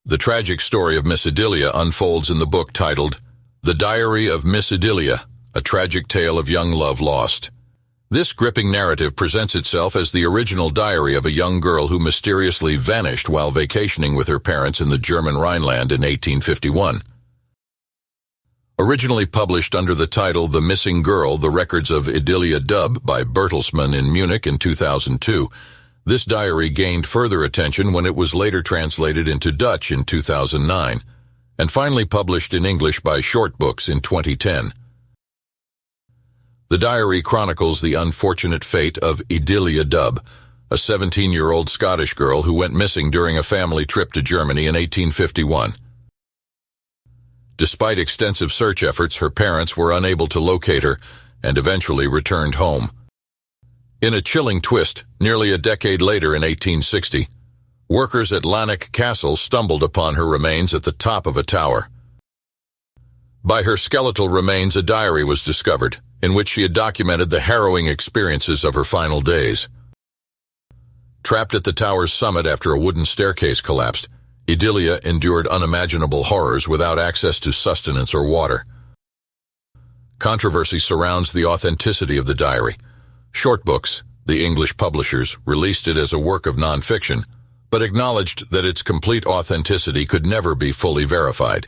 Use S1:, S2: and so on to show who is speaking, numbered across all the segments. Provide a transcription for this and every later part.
S1: The tragic story of Miss Idilia unfolds in the book titled The Diary of Miss Idilia, a tragic tale of young love lost. This gripping narrative presents itself as the original diary of a young girl who mysteriously vanished while vacationing with her parents in the German Rhineland in 1851. Originally published under the title The Missing Girl, The Records of Idilia Dub by Bertelsmann in Munich in 2002, this diary gained further attention when it was later translated into Dutch in 2009, and finally published in English by Short Books in 2010. The diary chronicles the unfortunate fate of Idilia Dub, a 17-year-old Scottish girl who went missing during a family trip to Germany in 1851. Despite extensive search efforts, her parents were unable to locate her and eventually returned home. In a chilling twist, nearly a decade later in 1860, workers at Lanark Castle stumbled upon her remains at the top of a tower. By her skeletal remains, a diary was discovered, in which she had documented the harrowing experiences of her final days. Trapped at the tower's summit after a wooden staircase collapsed, Idilia endured unimaginable horrors without access to sustenance or water. Controversy surrounds the authenticity of the diary. Short Books, the English publishers, released it as a work of nonfiction, but acknowledged that its complete authenticity could never be fully verified.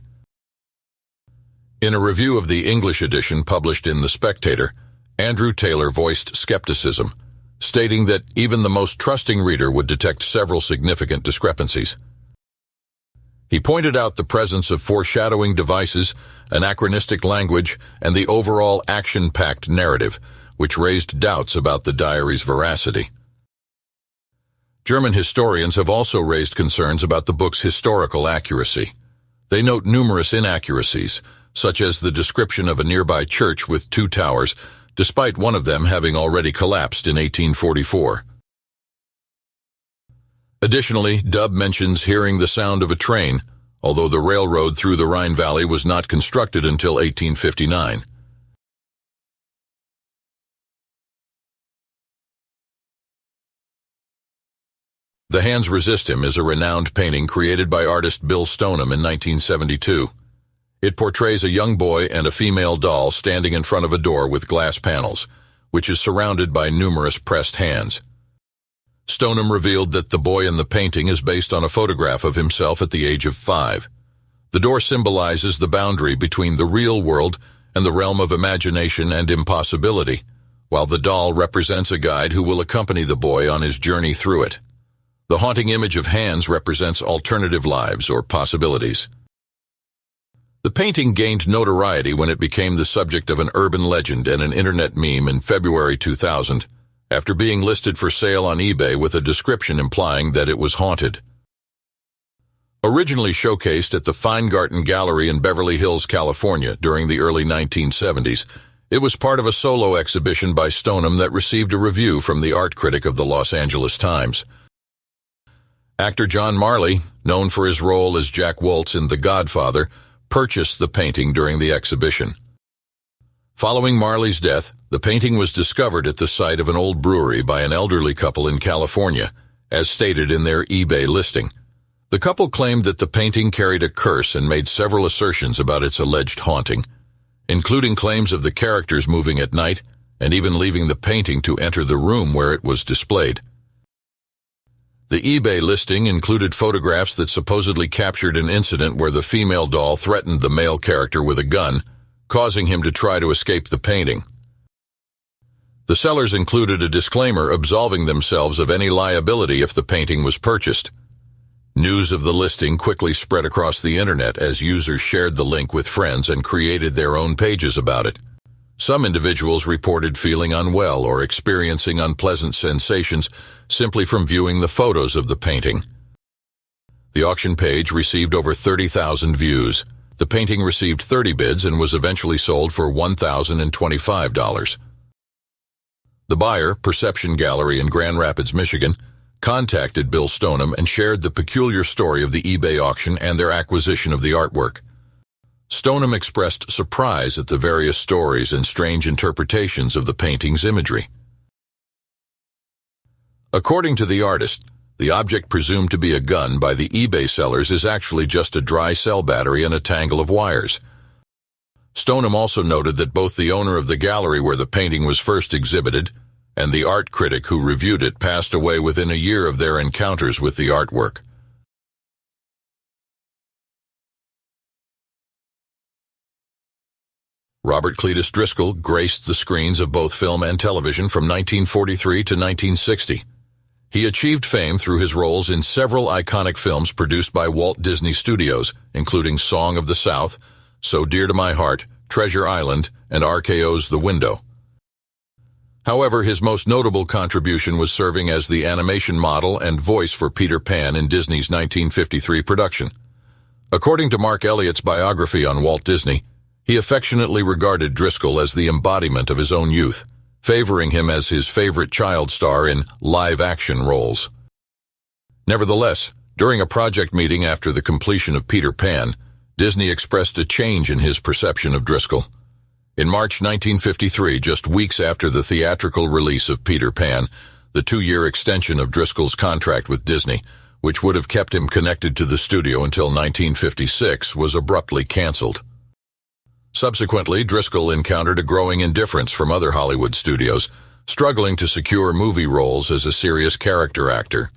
S1: In a review of the English edition published in The Spectator, Andrew Taylor voiced skepticism, stating that even the most trusting reader would detect several significant discrepancies. He pointed out the presence of foreshadowing devices, anachronistic language, and the overall action-packed narrative, which raised doubts about the diary's veracity. German historians have also raised concerns about the book's historical accuracy. They note numerous inaccuracies, such as the description of a nearby church with 2 towers, despite one of them having already collapsed in 1844. Additionally, Dub mentions hearing the sound of a train, although the railroad through the Rhine Valley was not constructed until 1859. The Hands Resist Him is a renowned painting created by artist Bill Stoneham in 1972. It portrays a young boy and a female doll standing in front of a door with glass panels, which is surrounded by numerous pressed hands. Stoneham revealed that the boy in the painting is based on a photograph of himself at the age of 5. The door symbolizes the boundary between the real world and the realm of imagination and impossibility, while the doll represents a guide who will accompany the boy on his journey through it. The haunting image of hands represents alternative lives or possibilities. The painting gained notoriety when it became the subject of an urban legend and an internet meme in February 2000, after being listed for sale on eBay with a description implying that it was haunted. Originally showcased at the Feingarten Gallery in Beverly Hills, California during the early 1970s, it was part of a solo exhibition by Stoneham that received a review from the art critic of the Los Angeles Times. Actor John Marley, known for his role as Jack Woltz in The Godfather, purchased the painting during the exhibition. Following Marley's death, the painting was discovered at the site of an old brewery by an elderly couple in California, as stated in their eBay listing. The couple claimed that the painting carried a curse and made several assertions about its alleged haunting, including claims of the characters moving at night and even leaving the painting to enter the room where it was displayed. The eBay listing included photographs that supposedly captured an incident where the female doll threatened the male character with a gun, causing him to try to escape the painting. The sellers included a disclaimer absolving themselves of any liability if the painting was purchased. News of the listing quickly spread across the internet as users shared the link with friends and created their own pages about it. Some individuals reported feeling unwell or experiencing unpleasant sensations simply from viewing the photos of the painting. The auction page received over 30,000 views. The painting received 30 bids and was eventually sold for $1,025. The buyer, Perception Gallery in Grand Rapids, Michigan, contacted Bill Stoneham and shared the peculiar story of the eBay auction and their acquisition of the artwork. Stoneham expressed surprise at the various stories and strange interpretations of the painting's imagery. According to the artist, The object presumed to be a gun by the eBay sellers is actually just a dry cell battery and a tangle of wires. Stoneham also noted that both the owner of the gallery where the painting was first exhibited and the art critic who reviewed it passed away within a year of their encounters with the artwork. Robert Cletus Driscoll graced the screens of both film and television from 1943 to 1960. He achieved fame through his roles in several iconic films produced by Walt Disney Studios, including Song of the South, So Dear to My Heart, Treasure Island, and RKO's The Window. However, his most notable contribution was serving as the animation model and voice for Peter Pan in Disney's 1953 production. According to Mark Elliott's biography on Walt Disney, he affectionately regarded Driscoll as the embodiment of his own youth, favoring him as his favorite child star in live-action roles. Nevertheless, during a project meeting after the completion of Peter Pan, Disney expressed a change in his perception of Driscoll. In March 1953, just weeks after the theatrical release of Peter Pan, the 2-year extension of Driscoll's contract with Disney, which would have kept him connected to the studio until 1956, was abruptly canceled. Subsequently, Driscoll encountered a growing indifference from other Hollywood studios, struggling to secure movie roles as a serious character actor.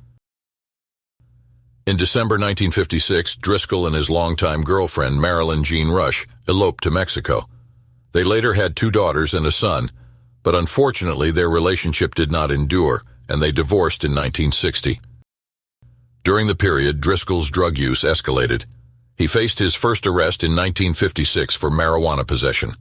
S1: In December 1956, Driscoll and his longtime girlfriend, Marilyn Jean Rush, eloped to Mexico. They later had 2 daughters and a son, but unfortunately their relationship did not endure, and they divorced in 1960. During the period, Driscoll's drug use escalated. He faced his first arrest in 1956 for marijuana possession.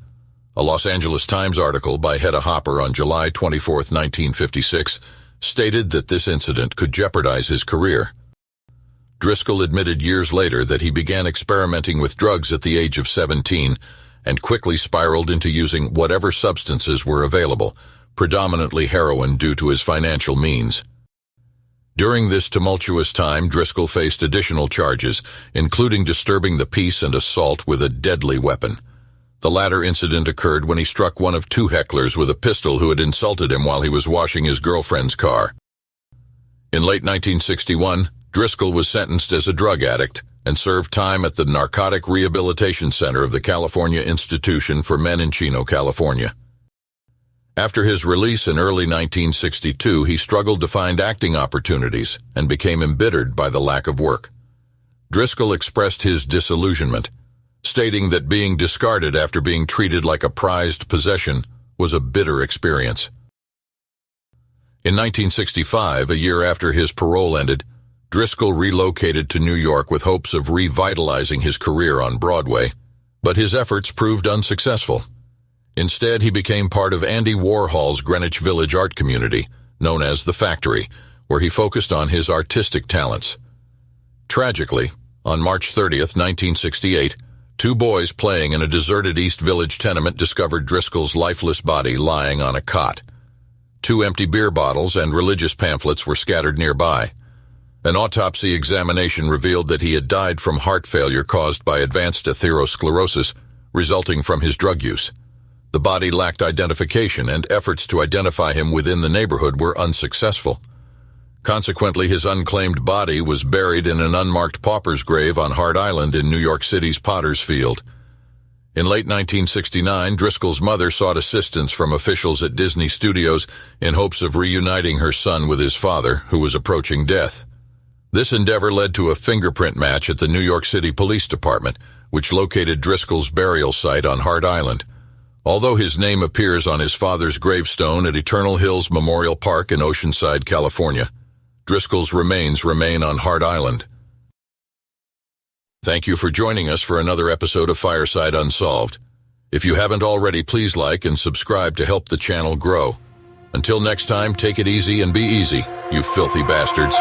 S1: A Los Angeles Times article by Hedda Hopper on July 24, 1956, stated that this incident could jeopardize his career. Driscoll admitted years later that he began experimenting with drugs at the age of 17 and quickly spiraled into using whatever substances were available, predominantly heroin due to his financial means. During this tumultuous time, Driscoll faced additional charges, including disturbing the peace and assault with a deadly weapon. The latter incident occurred when he struck one of 2 hecklers with a pistol who had insulted him while he was washing his girlfriend's car. In late 1961, Driscoll was sentenced as a drug addict and served time at the Narcotic Rehabilitation Center of the California Institution for Men in Chino, California. After his release in early 1962, he struggled to find acting opportunities and became embittered by the lack of work. Driscoll expressed his disillusionment, stating that being discarded after being treated like a prized possession was a bitter experience. In 1965, a year after his parole ended, Driscoll relocated to New York with hopes of revitalizing his career on Broadway, but his efforts proved unsuccessful. Instead, he became part of Andy Warhol's Greenwich Village art community, known as The Factory, where he focused on his artistic talents. Tragically, on March 30, 1968, 2 boys playing in a deserted East Village tenement discovered Driscoll's lifeless body lying on a cot. 2 empty beer bottles and religious pamphlets were scattered nearby. An autopsy examination revealed that he had died from heart failure caused by advanced atherosclerosis, resulting from his drug use. The body lacked identification, and efforts to identify him within the neighborhood were unsuccessful. Consequently, his unclaimed body was buried in an unmarked pauper's grave on Hart Island in New York City's Potter's Field. In late 1969, Driscoll's mother sought assistance from officials at Disney Studios in hopes of reuniting her son with his father, who was approaching death. This endeavor led to a fingerprint match at the New York City Police Department, which located Driscoll's burial site on Hart Island. Although his name appears on his father's gravestone at Eternal Hills Memorial Park in Oceanside, California, Driscoll's remains remain on Hart Island. Thank you for joining us for another episode of Fireside Unsolved. If you haven't already, please like and subscribe to help the channel grow. Until next time, take it easy and be easy, you filthy bastards.